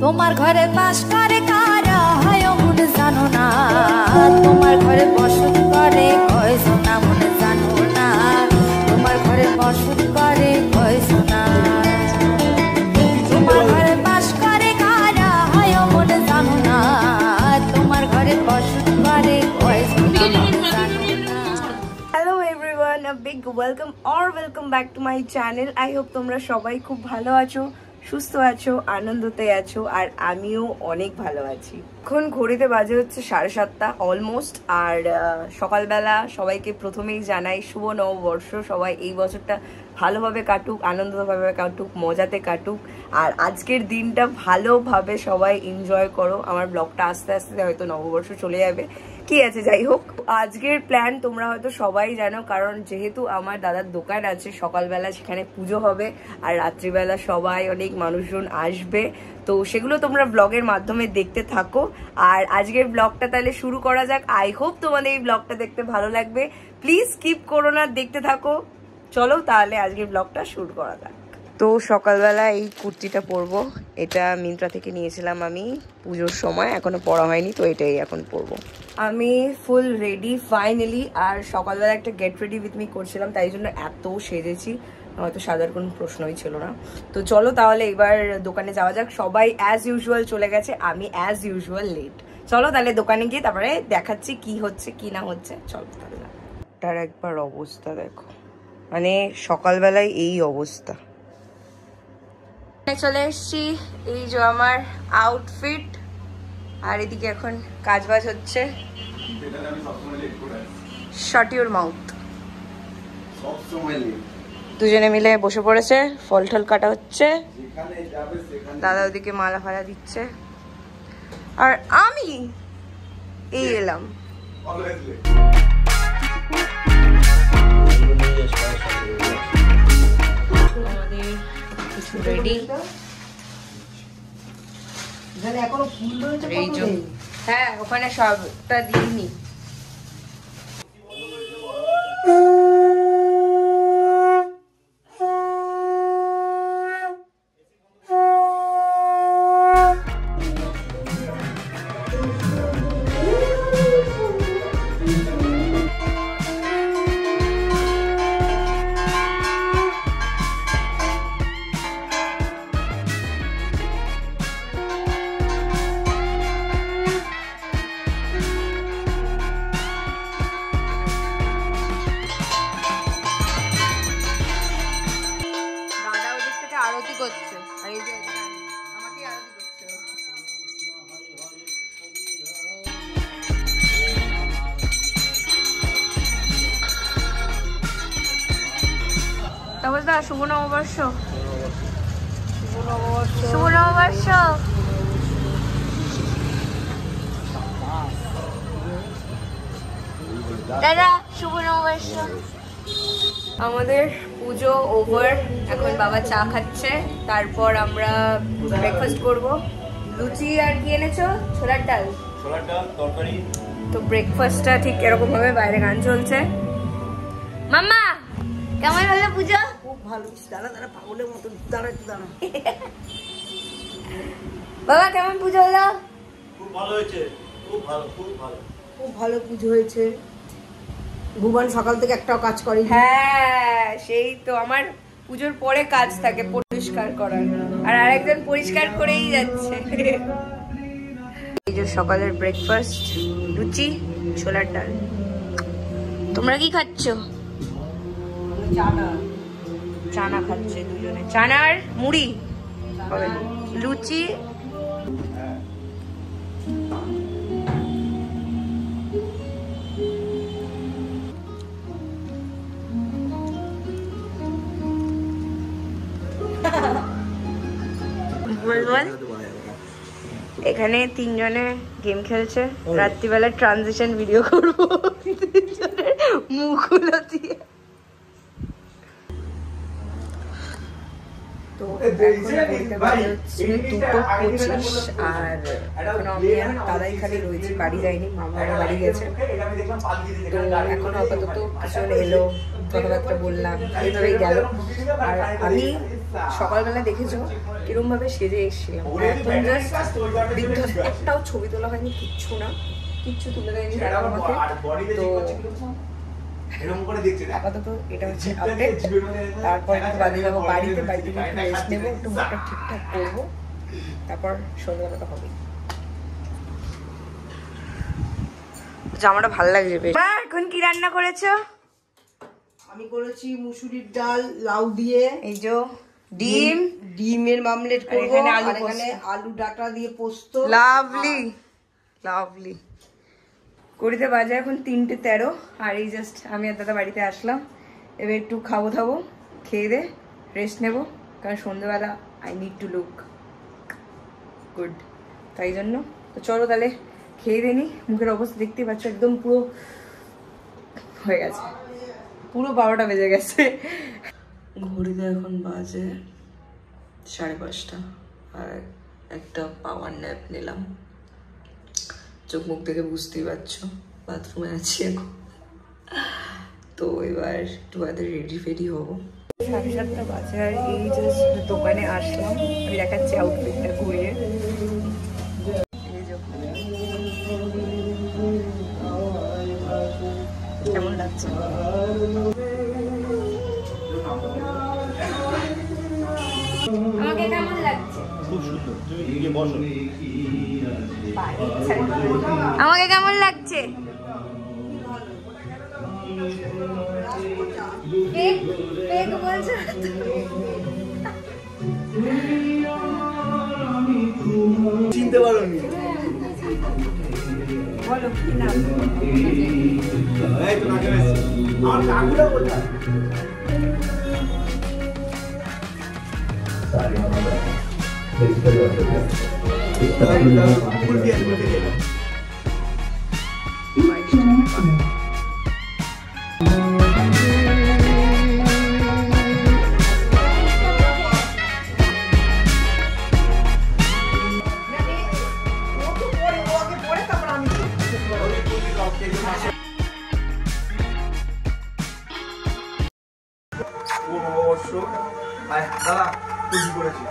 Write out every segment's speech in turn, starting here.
তোমার ঘরে বাস করে কারা হয় মন জানো না, তোমার ঘরে বসত করে কয়জন মন জানো না, তোমার ঘরে বসত করে কয়জন, তোমার ঘরে বাস করে কারা হয় মন জানো না, তোমার ঘরে বসত করে কয়জন জানো না। Hello everyone, a big welcome or welcome back to my channel. I hope তোমরা সবাই খুব ভালো আছো, সুস্থ আছো, আনন্দতে আছো, আর আমিও অনেক ভালো আছি। এখন ঘড়িতে বাজে হচ্ছে 7:30 অলমোস্ট। আর সকালবেলা সবাইকে প্রথমেই জানাই শুভ নববর্ষ। সবাই এই বছরটা ভালোভাবে কাটুক, আনন্দভাবে কাটুক, মজাতে কাটুক, আর আজকের দিনটা ভালোভাবে সবাই এনজয় করো। আমার ব্লগটা আস্তে আস্তে হয়তো নববর্ষ চলে যাবে, কি আছে, যাই হোক। আজকের প্ল্যান তোমরা হয়তো সবাই জানো, কারণ যেহেতু আমার দাদার দোকান আছে, সকালবেলা সেখানে পুজো হবে আর রাত্রিবেলা সবাই অনেক মানুষজন আসবে, তো সেগুলো তোমরা ব্লগের মাধ্যমে দেখতে থাকো। আর আজকের ব্লগটা তাহলে শুরু করা যাক। আই হোপ তোমাদের এই ব্লগটা দেখতে ভালো লাগবে, প্লিজ স্কিপ করো না, দেখতে থাকো। চলো তাহলে আজকের ব্লগটা শুরু করা যাক। তো সকালবেলা এই কুর্তিটা পরবো, এটা মিন্ত্রা থেকে নিয়েছিলাম আমি পুজোর সময়, এখনো পরা হয়নি, তো এটাই এখন পরবো। আমি ফুল রেডি ফাইনালি। আর সকালবেলা একটা গেট রেডি উইথ মি করছিলাম, তাই জন্য এত সেজেছি, হয়তো সাজার কোনো প্রশ্নই ছিল না। তো চলো তাহলে এবার দোকানে যাওয়া যাক। সবাই অ্যাজ ইউজুয়াল চলে গেছে, আমি অ্যাজ ইউজুয়াল লেট। চলো তাহলে দোকানে গিয়ে তারপরে দেখাচ্ছি কি হচ্ছে কি না হচ্ছে। চলো তাহলে। তার একবার অবস্থা দেখো, মানে সকালবেলায় এই অবস্থা। চলে এসছি, এই যে আমার আউটফিট, আর এদিকে এখন কাজবাজ হচ্ছে। শাট ইউর মাউথ। দুজনে মিলে বসে পড়েছে, ফল টল কাটা হচ্ছে, দাদা ওদিকে মালা ফালা দিচ্ছে, আর আমি এই এলাম। আমাদের কিছু রেডি, হ্যাঁ ওখানে সবটা দিইনি। আরতি করছে, আর এই যে আমাকে আরতি করছে। তারপর দা শুভ নববর্ষ, শুভ নববর্ষ। দাদা শুভ নববর্ষ। আমাদের পুজো ওভার, এখন বাবা চা খাচ্ছে, তারপর আমরা ব্রেকফাস্ট করব। লুচি আর কি এনেছো? ছোলার ডাল, তরকারি। তো ব্রেকফাস্টটা ঠিক এরকম ভাবে, বাইরে গান চলছে। মাম্মা কেমন হলো পুজো? খুব ভালো। দাঁড়া দাঁড়া, পাগলের মতো দাঁড়া দাঁড়া। বাবা কেমন পুজো হলো? খুব ভালো হয়েছে, খুব ভালো, খুব ভালো, খুব ভালো পুজো হয়েছে। ভুবন সকাল থেকে একটাও কাজ করে। হ্যাঁ সেই তো, আমার পুজোর পরে কাজ থাকে পরিষ্কার করার, আর আরেকজন পরিষ্কার করেই যাচ্ছে। এই যে সকালের ব্রেকফাস্ট, লুচি ছোলার ডাল। তোমরা কি খাচ্ছ? চানা খাচ্ছে দুজনে, চানা আর মুড়ি, লুচি। এখানে তিনজনে গেম খেলছে, রাত্রিবেলা ট্রানজিশন ভিডিও করবো মুখগুলো দিয়ে। তো আর আমি দাদাই খালি রয়েছি, বাড়ি যাইনি, মামা বাড়ি গেছে। তো এখন আপাতত কিছু এলো, কথাবার্তা বললাম, এইভাবেই গেল। আর আমি সকালবেলা দেখেছো এরকম ভাবে সেজে এসেছিলাম, এখন জাস্ট একটাও ছবি তোলা হয়নি, কিচ্ছু না, কিচ্ছু তুলে দেয়নি তারা আমাকে। তো আপাতত এটা হচ্ছে আপডেট। তারপর একটু বাদে যাবো বাড়িতে, বাড়িতে একটু রেস্ট নেবো, একটু মুখটা ঠিকঠাক করবো, তারপর সন্ধ্যাবেলা তো হবেই। জামাটা ভালো লাগছে বেশ। এখন কি রান্না করেছো? আমি করেছি মুসুরির ডাল লাউ দিয়ে, এই যে ডিম, ডিমের মামলেট করব, এখানে আলু আর এখানে আলু ডাটা দিয়ে পোস্ত। Lovely lovely. করিতে বাজে এখন 3:13, আর এই জাস্ট আমি আর দাদা বাড়িতে আসলাম। এবার একটু খাবো থাবো, খেয়ে দে রেস্ট নেবো, কারণ সন্ধ্যেবেলা I need to look good, তাই জন্য। তো চলো তাহলে খেয়ে দেনি। মুখের অবস্থা দেখতেই পাচ্ছ, একদম পুরো হয়ে গেছে, পুরো 12টা বেজে গেছে। ঘড়িতে এখন বাজে 5:30, আর একটা পাওয়ার ন্যাপ নিলাম। চোখ মুখ দেখে বুঝতেই পারছো বাথরুমে আছি এখন। তো এবার একটু বাদে রেডি ফেডি হবো। 7:30 বাজে, আর এই জাস্ট দোকানে আসলাম। আমি দেখাচ্ছি আউটফিটটা ঘুরিয়ে। কেমন লাগছে? আমাকে কেমন লাগছে? খুব সুন্দর, তুমি গিয়ে বসো। আমাকে কেমন লাগছে? চিনতে পারোনি? বলো কি নাম? এই তো নাকে আসছে। আমার কাকুরা কোথায়? দাদা তুমি করেছি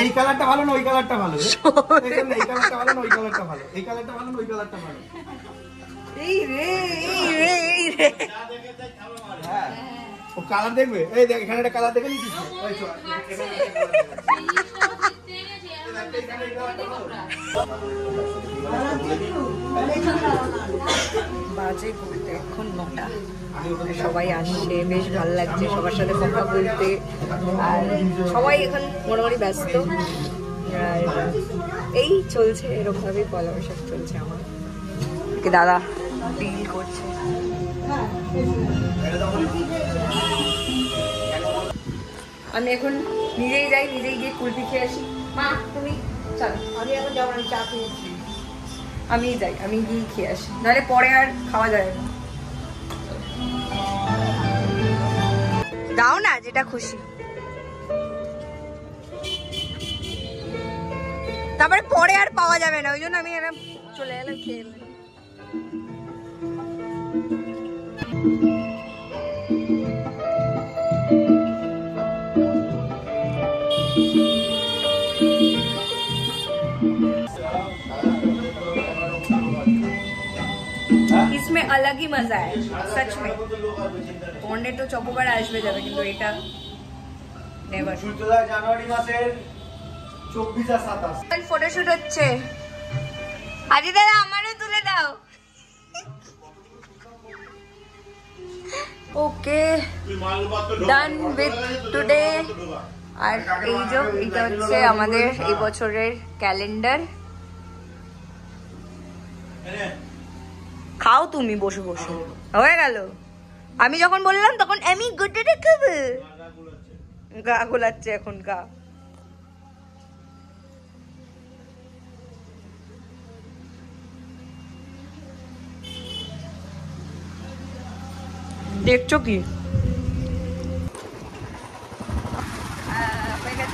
এই কালারটা ভালো না ওই কালারটা ভালো? এই কালারটা ভালো না ওই কালারটা ভালো? এই কালারটা ভালো না ওই কালারটা ভালো? এই রে এই রে এই রে। হ্যাঁ ও কালার দেখবে, এই দেখ এখানে একটা কালার দেখে নিচ্ছিস। বাজে ঘুরতে এখন 9টা, সবাই আসছে, বেশ ভালো লাগছে সবার সাথে কথা বলতে। আর সবাই এখন মোটামুটি ব্যস্ত, আর এই চলছে এরকমভাবেই পয়লা বৈশাখ চলছে আমার। দাদা ডিল করছে। আমি এখন নিজেই যাই, নিজেই গিয়ে কুলফি খেয়ে আসি। মা তুমি চলো। আমি এখন যাবো, আমি চা খেয়েছি। আমি যাই, আমি গিয়ে খেয়ে আসি, নাহলে পরে আর খাওয়া যায় না। দাও না যেটা খুশি, তারপরে পরে আর পাওয়া যাবে না, ওই জন্য আমি এরকম চলে এলাম, খেয়ে এলাম। इसमें अलग ही मजा है सच में। কর্নেটো চকোবার আসবে যাবে, কিন্তু এটা নেভার। জানুয়ারি মাসের 24 আর 27 ফটোশুট হচ্ছে। আজি দাদা আমারও তুলে দাও। ওকে ডান উইথ টুডে। আর এই যে এটা হচ্ছে আমাদের এই বছরের ক্যালেন্ডার। খাও তুমি বসে বসে, হয়ে গেল। আমি যখন বললাম তখন আমি গুড্ডুটা খাবো, গা গোলাচ্ছে এখন গা। দেখছো কি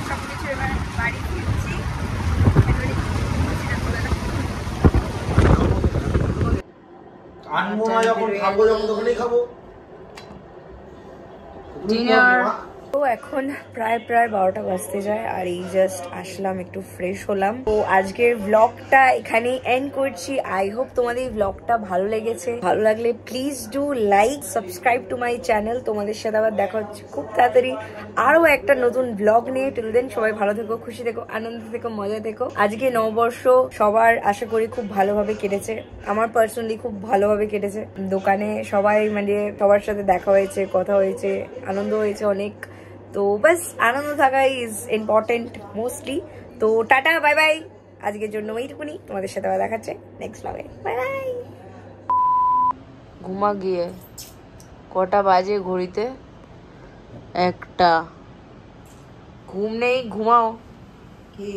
সবকিছু এবার বাড়ি আনবো না যখন খাবো যখন তখনই খাবো। ডিনার তো এখন প্রায় 12টা বাজতে যায় আর এই জাস্ট আসলাম, একটু ফ্রেশ হলাম। তো আজকের ব্লগটা এখানেই এন্ড করছি। আই হোপ তোমাদের এই ব্লগটা ভালো লেগেছে। ভালো লাগলে please do like, subscribe to my channel. তোমাদের সাথে আবার দেখা হচ্ছে খুব তাড়াতাড়ি আরো একটা নতুন ব্লগ নিয়ে। টিল দেন সবাই ভালো থেকো, খুশি থেকো, আনন্দ থেকো, মজা থেকো। আজকে নববর্ষ সবার আশা করি খুব ভালোভাবে কেটেছে। আমার পার্সোনালি খুব ভালোভাবে কেটেছে। দোকানে সবাই মানে সবার সাথে দেখা হয়েছে, কথা হয়েছে, আনন্দ হয়েছে অনেক। তো বাস আনন্দ থাকা ইজ ইম্পর্টেন্ট মোস্টলি। তো টাটা, বাই বাই, আজকের জন্য এইটুকুনি। তোমাদের সাথে আবার দেখাচ্ছে নেক্সট ব্লগে। Bye bye. ঘুমা গিয়ে কটা বাজে ঘড়িতে? 1টা। ঘুম নেই, ঘুমাও। কি